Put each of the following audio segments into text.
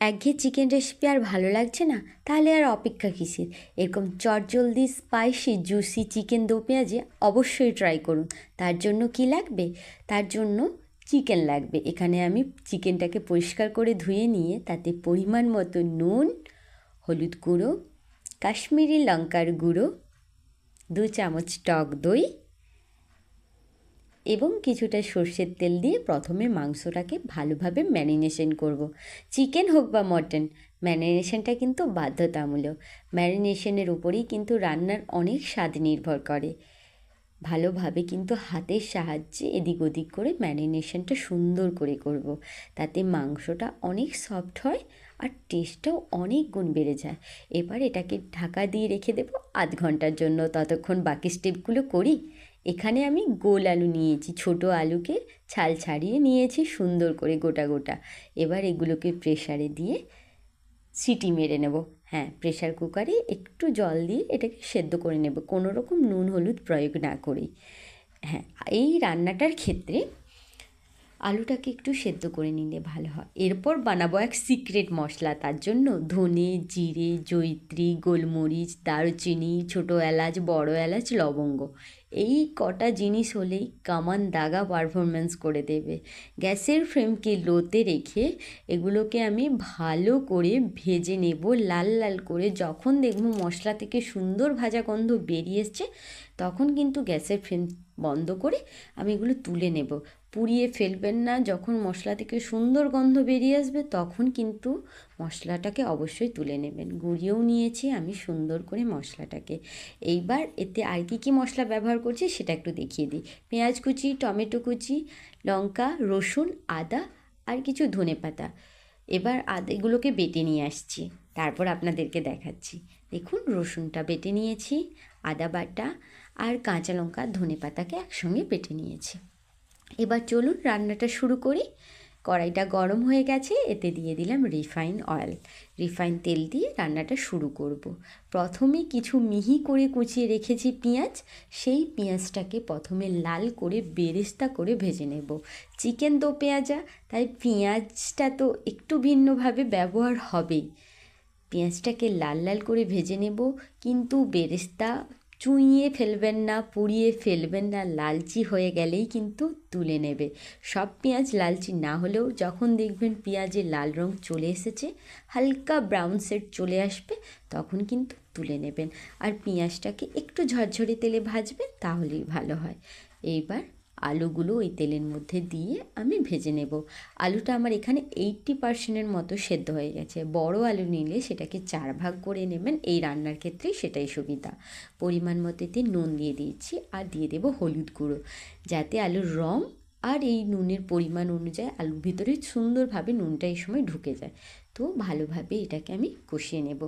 একঘেয়ে chicken recipe আর ভালো লাগছে না, তাহলে আর অপেক্ষা কিসের? এরকম চটজলদি স্পাইসি জুসি চিকেন দো পেঁয়াজে অবশ্যই ট্রাই করুন। তার জন্য কি লাগবে? তার জন্য চিকেন লাগবে। এখানে আমি চিকেনটাকে পরিষ্কার করে ধুয়ে নিয়ে তাতে পরিমাণ মতো নুন, হলুদ গুঁড়ো, কাশ্মীরি লঙ্কার গুঁড়ো, 2 চামচ টক দই এবং কিছুটা সর্ষের তেল দিয়ে প্রথমে মাংসটাকে ভালোভাবে ম্যারিনেশন করব। চিকেন হোক বা মটন, ম্যারিনেশনটা কিন্তু বাধ্যতামূলক। ম্যারিনেশনের উপরেই কিন্তু রান্নার অনেক স্বাদ নির্ভর করে। ভালোভাবে কিন্তু হাতের সাহায্যে এদিক ওদিক করে ম্যারিনেশনটা সুন্দর করে করব। তাতে মাংসটা অনেক সফট হয় আর টেস্টটাও অনেক গুণ বেড়ে যায়। এবার এটাকে ঢাকা দিয়ে রেখে দেবো 1/2 ঘন্টার জন্য। ততক্ষণ বাকি স্টেপগুলো করি। এখানে আমি গোল আলু নিয়েছি, ছোটো আলুকে ছাল ছাড়িয়ে নিয়েছি সুন্দর করে গোটা গোটা। এবার এগুলোকে প্রেসারে দিয়ে সিটি মেরে নেব। হ্যাঁ, প্রেসার কুকারে একটু জল দিয়ে এটাকে সেদ্ধ করে নেব, কোনো রকম নুন হলুদ প্রয়োগ না করেই। হ্যাঁ, এই রান্নাটার ক্ষেত্রে আলুটাকে একটু সেদ্ধ করে নিলে ভালো হয়। এরপর বানাবো এক সিক্রেট মশলা। তার জন্য ধনে, জিরে, জয়িত্রী, গোলমরিচ, দারুচিনি, ছোটো এলাচ, বড় এলাচ, লবঙ্গ, এই কটা জিনিস হলেই কামান দাগা পারফরমেন্স করে দেবে। গ্যাসের ফ্লেমকে লোতে রেখে এগুলোকে আমি ভালো করে ভেজে নেব লাল লাল করে। যখন দেখব মশলা থেকে সুন্দর ভাজা গন্ধ বেরিয়ে এসছে, তখন কিন্তু গ্যাসের ফ্লেম বন্ধ করে আমি এগুলো তুলে নেব। পুড়িয়ে ফেলবেন না। যখন মশলা থেকে সুন্দর গন্ধ বেরিয়ে আসবে, তখন কিন্তু মশলাটাকে অবশ্যই তুলে নেবেন। গুঁড়িয়েও নিয়েছি আমি সুন্দর করে মশলাটাকে। এইবার এতে আর কি মশলা ব্যবহার করছি সেটা একটু দেখিয়ে দিই। পেঁয়াজ কুচি, টমেটো কুচি, লঙ্কা, রসুন, আদা আর কিছু ধনেপাতা। এবার এগুলোকে বেটে নিয়ে আসছি, তারপর আপনাদেরকে দেখাচ্ছি। দেখুন, রসুনটা বেটে নিয়েছি, আদা বাটা আর কাঁচা লঙ্কা ধনেপাতাকে একসঙ্গে বেটে নিয়েছি। এবার চলুন রান্নাটা শুরু করি। কড়াইটা গরম হয়ে গেছে, এতে দিয়ে দিলাম রিফাইন অয়েল। রিফাইন তেল দিয়ে রান্নাটা শুরু করব। প্রথমে কিছু মিহি করে কুচিয়ে রেখেছি পেঁয়াজ, সেই পেঁয়াজটাকে প্রথমে লাল করে বেরেস্তা করে ভেজে নেব। চিকেন দো পেঁয়াজা, তাই পেঁয়াজটা তো একটু ভিন্নভাবে ব্যবহার হবেই। পেঁয়াজটাকে লাল লাল করে ভেজে নেব, কিন্তু বেরেস্তা চুইয়ে ফেলবেন না, পুড়িয়ে ফেলবেন না। লালচি হয়ে গেলেই কিন্তু তুলে নেবে। সব পেঁয়াজ লালচি না হলেও যখন দেখবেন পেঁয়াজের লাল রং চলে এসেছে, হালকা ব্রাউন শেড চলে আসবে, তখন কিন্তু তুলে নেবেন। আর পেঁয়াজটাকে একটু ঝরঝরে তেলে ভাজবেন, তাহলেই ভালো হয়। এইবার আলুগুলো ওই তেলের মধ্যে দিয়ে আমি ভেজে নেব। আলুটা আমার এখানে 80% মতো সেদ্ধ হয়ে গেছে। বড় আলু নিলে সেটাকে 4 ভাগ করে নেবেন, এই রান্নার ক্ষেত্রে সেটাই সুবিধা। পরিমাণ মতো এতে নুন দিয়ে দিয়েছি আর দিয়ে দেবো হলুদ গুঁড়ো, যাতে আলুর রং আর এই নুনের পরিমাণ অনুযায়ী আলুর ভিতরে সুন্দরভাবে নুনটা এই সময় ঢুকে যায়। তো ভালোভাবে এটাকে আমি কষিয়ে নেব।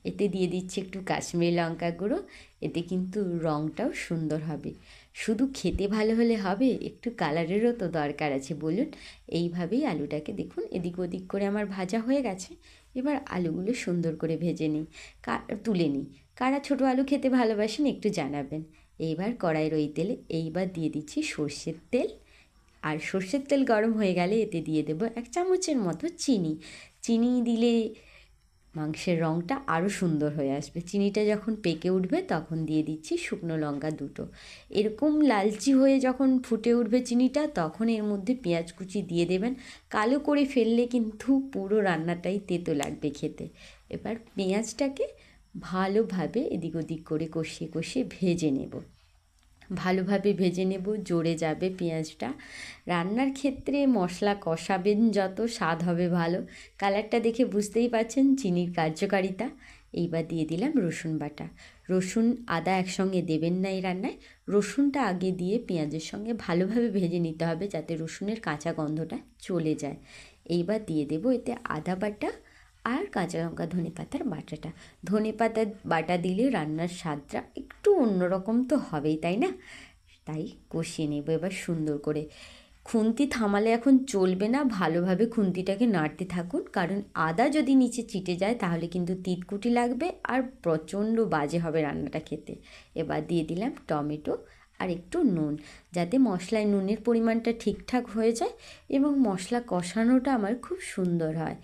এতে দিয়ে দিচ্ছি একটু কাশ্মীরি লঙ্কা গুঁড়ো, এতে কিন্তু রঙটাও সুন্দর হবে। শুধু খেতে ভালো হলে হবে, একটু কালারেরও তো দরকার আছে বলুন। এইভাবেই আলুটাকে দেখুন এদিক ওদিক করে আমার ভাজা হয়ে গেছে। এবার আলুগুলো সুন্দর করে ভেজে নিই, তুলে নিই। কারা ছোটো আলু খেতে ভালোবাসেন একটু জানাবেন। এইবার কড়াইয়ের ওই তেলে এইবার দিয়ে দিচ্ছি সর্ষের তেল। আর সর্ষের তেল গরম হয়ে গেলে এতে দিয়ে দেবো 1 চামচের মতো চিনি। চিনি দিলে মাংসের রঙটা আরও সুন্দর হয়ে আসবে। চিনিটা যখন পেকে উঠবে, তখন দিয়ে দিচ্ছি শুকনো লঙ্কা 2টো। এরকম লালচি হয়ে যখন ফুটে উঠবে চিনিটা, তখন এর মধ্যে পেঁয়াজ কুচি দিয়ে দেবেন। কালো করে ফেললে কিন্তু পুরো রান্নাটাই তেতো লাগবে খেতে। এবার পেঁয়াজটাকে ভালোভাবে এদিক ওদিক করে কষিয়ে কষিয়ে ভেজে নেব। ভালোভাবে ভেজে নেব, জড়ে যাবে পেঁয়াজটা। রান্নার ক্ষেত্রে মশলা কষাবেন যত, স্বাদ হবে ভালো। কালারটা দেখে বুঝতেই পারছেন চিনির কার্যকারিতা। এইবার দিয়ে দিলাম রসুন বাটা। রসুন আদা একসঙ্গে দেবেন না এই রান্নায়। রসুনটা আগে দিয়ে পেঁয়াজের সঙ্গে ভালোভাবে ভেজে নিতে হবে, যাতে রসুনের কাঁচা গন্ধটা চলে যায়। এইবার দিয়ে দেবো এতে আদা বাটা আর কাঁচা লঙ্কা ধনেপাতার বাটাটা। ধনেপাতা বাটা দিলে রান্নার স্বাদটা একটু অন্যরকম তো হবেই, তাই না? তাই কষিয়ে নেব এবার সুন্দর করে। খুন্তি থামালে এখন চলবে না, ভালোভাবে খুন্তিটাকে নাড়তে থাকুন, কারণ আদা যদি নিচে চিটে যায় তাহলে কিন্তু তিতকুটি লাগবে আর প্রচণ্ড বাজে হবে রান্নাটা খেতে। এবার দিয়ে দিলাম টমেটো আর একটু নুন, যাতে মশলায় নুনের পরিমাণটা ঠিকঠাক হয়ে যায় এবং মশলা কষানোটা আমার খুব সুন্দর হয়।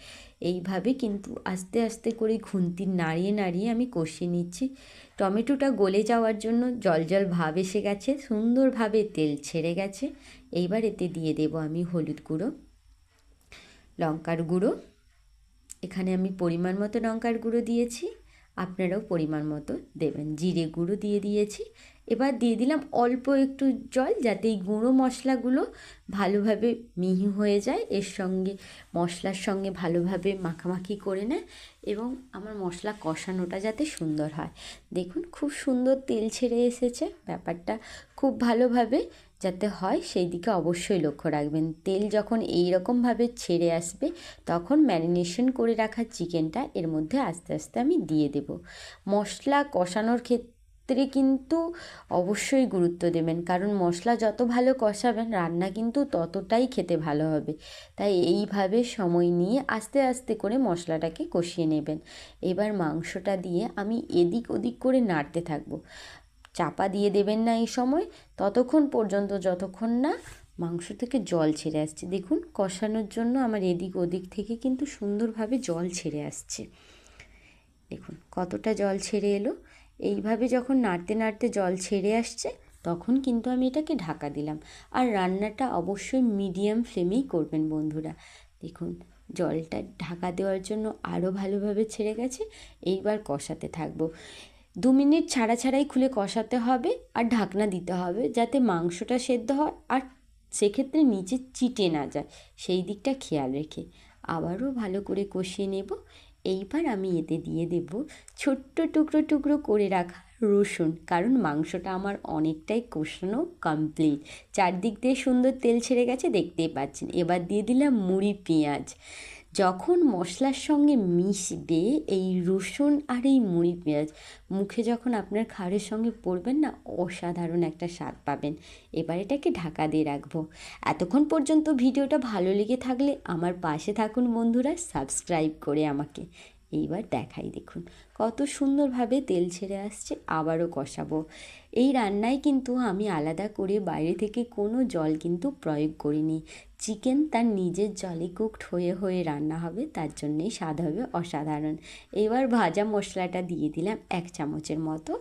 এইভাবে কিন্তু আস্তে আস্তে করে খুন্তি নাড়িয়ে নাড়িয়ে আমি কষিয়ে নিচ্ছি। টমেটোটা গলে যাওয়ার জন্য জল জল ভাব এসে গেছে, সুন্দরভাবে তেল ছেড়ে গেছে। এইবার এতে দিয়ে দেব আমি হলুদ গুঁড়ো, লঙ্কার গুঁড়ো, এখানে আমি পরিমাণ মতো লঙ্কার গুঁড়ো দিয়েছি, আপনারাও পরিমাণ মতো দেবেন। জিরে গুঁড়ো দিয়ে দিয়েছি। এবার দিয়ে দিলাম অল্প একটু জল, যাতে এই গুঁড়ো মশলাগুলো ভালোভাবে মিহি হয়ে যায়, এর সঙ্গে মশলার সঙ্গে ভালোভাবে মাখামাখি করে নেয় এবং আমার মশলা কষানোটা যাতে সুন্দর হয়। দেখুন খুব সুন্দর তেল ছেড়ে এসেছে, ব্যাপারটা খুব ভালোভাবে যাতে হয় সেই দিকে অবশ্যই লক্ষ্য রাখবেন। তেল যখন এই রকমভাবে ছেড়ে আসবে তখন ম্যারিনেশন করে রাখা চিকেনটা এর মধ্যে আস্তে আস্তে আমি দিয়ে দেব। মশলা কষানোর ক্ষেত্রে কিন্তু অবশ্যই গুরুত্ব দেবেন, কারণ মশলা যত ভালো কষাবেন রান্না কিন্তু ততটাই খেতে ভালো হবে। তাই এইভাবে সময় নিয়ে আস্তে আস্তে করে মশলাটাকে কষিয়ে নেবেন। এবার মাংসটা দিয়ে আমি এদিক ওদিক করে নাড়তে থাকবো। চাপা দিয়ে দেবেন না এই সময়, ততক্ষণ পর্যন্ত যতক্ষণ না মাংস থেকে জল ছেড়ে আসছে। দেখুন কষানোর জন্য আমার এদিক ওদিক থেকে কিন্তু সুন্দরভাবে জল ছেড়ে আসছে। দেখুন কতটা জল ছেড়ে এলো। এইভাবে যখন নাড়তে নাড়তে জল ছেড়ে আসছে তখন কিন্তু আমি এটাকে ঢাকা দিলাম। আর রান্নাটা অবশ্যই মিডিয়াম ফ্লেমেই করবেন বন্ধুরা। দেখুন জলটা ঢাকা দেওয়ার জন্য আরও ভালোভাবে ছেড়ে গেছে। এইবার কষাতে থাকবো। 2 মিনিট ছাড়া ছাড়াই খুলে কষাতে হবে আর ঢাকনা দিতে হবে, যাতে মাংসটা সেদ্ধ হয় আর সেক্ষেত্রে নিচে চিটে না যায়, সেই দিকটা খেয়াল রেখে আবারও ভালো করে কষিয়ে নেব। এইবার আমি এতে দিয়ে দেব ছোট্ট টুকরো টুকরো করে রাখা রসুন, কারণ মাংসটা আমার অনেকটাই কষানো কমপ্লিট। চারদিক দিয়ে সুন্দর তেল ছেড়ে গেছে, দেখতেই পাচ্ছেন। এবার দিয়ে দিলাম মুড়ি পেঁয়াজ। যখন মশলার সঙ্গে মিশবে এই রসুন আর এই মুড়ি পেঁয়াজ, মুখে যখন আপনার খাবারের সঙ্গে পড়বেন না, অসাধারণ একটা স্বাদ পাবেন। এবার এটাকে ঢাকা দিয়ে রাখবো। এতক্ষণ পর্যন্ত ভিডিওটা ভালো লেগে থাকলে আমার পাশে থাকুন বন্ধুরা, সাবস্ক্রাইব করে আমাকে। এইবার দেখাই, দেখুন কত সুন্দরভাবে তেল ছেড়ে আসছে। আবারও কষাবো। এই রান্নায় কিন্তু আমি আলাদা করে বাইরে থেকে কোনো জল কিন্তু প্রয়োগ করিনি। চিকেন তার নিজের জলে কুকড হয়ে হয়ে রান্না হবে, তার জন্যেই স্বাদ হবে অসাধারণ। এবার ভাজা মশলাটা দিয়ে দিলাম 1 চামচের মতো,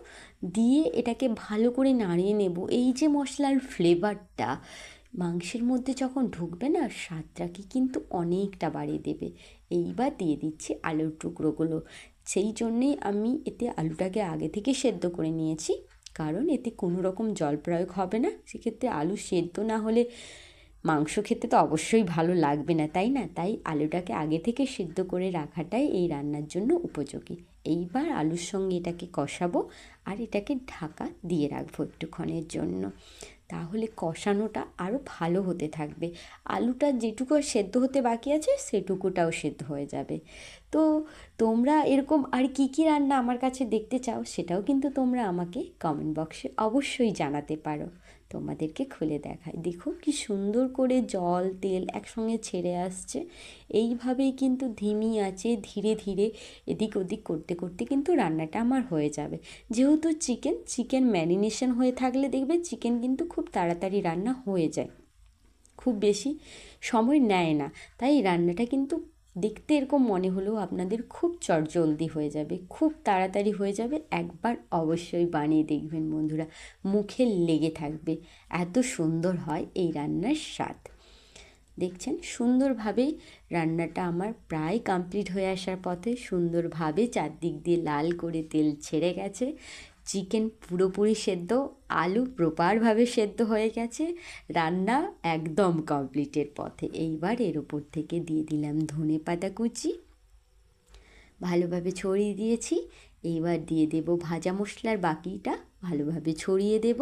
দিয়ে এটাকে ভালো করে নাড়িয়ে নেব। এই যে মশলার ফ্লেভারটা মাংসের মধ্যে যখন ঢুকবে না, স্বাদটাকে কিন্তু অনেকটা বাড়িয়ে দেবে। এইবার দিয়ে দিচ্ছি আলুর টুকরোগুলো। সেই জন্যেই আমি এতে আলুটাকে আগে থেকে সেদ্ধ করে নিয়েছি, কারণ এতে কোনো রকম জল প্রয়োগ হবে না। সেক্ষেত্রে আলু সেদ্ধ না হলে মাংস খেতে তো অবশ্যই ভালো লাগবে না, তাই না? তাই আলুটাকে আগে থেকে সিদ্ধ করে রাখাটাই এই রান্নার জন্য উপযোগী। এইবার আলুর সঙ্গে এটাকে কষাবো আর এটাকে ঢাকা দিয়ে রাখবো একটুক্ষণের জন্য। তাহলে কষানোটা আরও ভালো হতে থাকবে। আলুটা যেটুকু সেদ্ধ হতে বাকি আছে সেটুকুটাও সেদ্ধ হয়ে যাবে। তো তোমরা এরকম আর কি কি রান্না আমার কাছে দেখতে চাও, সেটাও কিন্তু তোমরা আমাকে কমেন্ট বক্সে অবশ্যই জানাতে পারো। তোমাদেরকে খুলে দেখাই, দেখো কি সুন্দর করে জল তেল একসঙ্গে ছেড়ে আসছে। এইভাবেই কিন্তু ধিমি আঁচে ধীরে ধীরে এদিক ওদিক করতে করতে কিন্তু রান্নাটা আমার হয়ে যাবে। যেহেতু চিকেন ম্যারিনেশন হয়ে থাকলে দেখবে চিকেন কিন্তু খুব তাড়াতাড়ি রান্না হয়ে যায়, খুব বেশি সময় নেয় না। তাই রান্নাটা কিন্তু দেখতে এরকম মনে হলেও আপনাদের খুব চটজলদি হয়ে যাবে, খুব তাড়াতাড়ি হয়ে যাবে। একবার অবশ্যই বানিয়ে দেখবেন বন্ধুরা, মুখে লেগে থাকবে। এত সুন্দর হয় এই রান্নার স্বাদ। দেখছেন সুন্দরভাবে রান্নাটা আমার প্রায় কমপ্লিট হয়ে আসার পথে। সুন্দরভাবে চারদিক দিয়ে লাল করে তেল ছেড়ে গেছে, চিকেন পুরোপুরি সেদ্ধ, আলু প্রপারভাবে সেদ্ধ হয়ে গেছে, রান্না একদম কমপ্লিটের পথে। এইবার এর ওপর থেকে দিয়ে দিলাম ধনেপাতা কুচি, ভালোভাবে ছড়িয়ে দিয়েছি। এইবার দিয়ে দেব ভাজা মশলার বাকিটা, ভালোভাবে ছড়িয়ে দেব।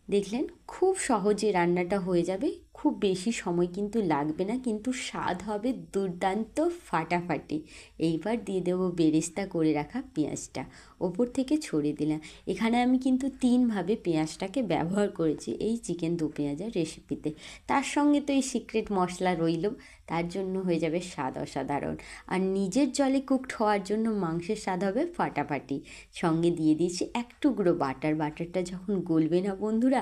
দেখলেন খুব সহজে রান্নাটা হয়ে যাবে, খুব বেশি সময় কিন্তু লাগবে না, কিন্তু স্বাদ হবে দুর্দান্ত ফাটাফাটি। এইবার দিয়ে দেবো বেরেস্তা করে রাখা পেঁয়াজটা, ওপর থেকে ছড়িয়ে দিলাম। এখানে আমি কিন্তু 3ভাবে পেঁয়াজটাকে ব্যবহার করেছি এই চিকেন দো পেঁয়াজের রেসিপিতে। তার সঙ্গে তো এই সিক্রেট মশলা রইল, তার জন্য হয়ে যাবে স্বাদ অসাধারণ। আর নিজের জলে কুকড হওয়ার জন্য মাংসের স্বাদ হবে ফাটাফাটি। সঙ্গে দিয়ে দিয়েছি এক টুকরো বাটার। বাটারটা যখন গলবে না বন্ধুরা,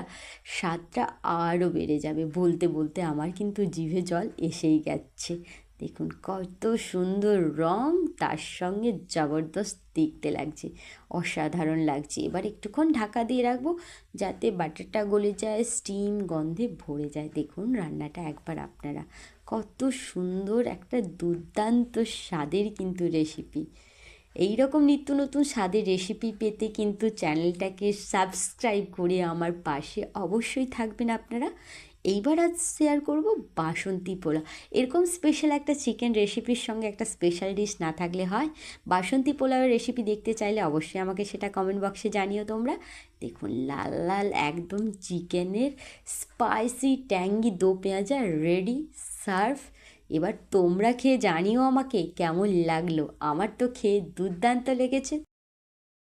স্বাদটা আরও বেড়ে যাবে। বলতে বলতে আমার কিন্তু জিভে জল এসেই গেছে। দেখুন কত সুন্দর রং, তার সঙ্গে জবরদস্ত দেখতে লাগছে, অসাধারণ লাগছে। এবার একটুক্ষণ ঢাকা দিয়ে রাখবো যাতে বাটারটা গলে যায়, স্টিম গন্ধে ভরে যায়। দেখুন রান্নাটা একবার আপনারা, কত সুন্দর একটা দুর্দান্ত স্বাদের কিন্তু রেসিপি। এই রকম নিত্য নতুন স্বাদের রেসিপি পেতে কিন্তু চ্যানেলটাকে সাবস্ক্রাইব করে আমার পাশে অবশ্যই থাকবেন আপনারা। এইবার আজ শেয়ার করব বাসন্তী পোলাও। এরকম স্পেশাল একটা চিকেন রেসিপির সঙ্গে একটা স্পেশাল ডিশ না থাকলে হয়? বাসন্তী পোলাওয়ের রেসিপি দেখতে চাইলে অবশ্যই আমাকে সেটা কমেন্ট বক্সে জানিও তোমরা। দেখুন লাল লাল একদম চিকেনের স্পাইসি ট্যাঙ্গি দো পেঁয়াজা রেডি, সার্ভ। এবার তোমরা খেয়ে জানিও আমাকে কেমন লাগলো। আমার তো খেয়ে দুর্দান্ত লেগেছে।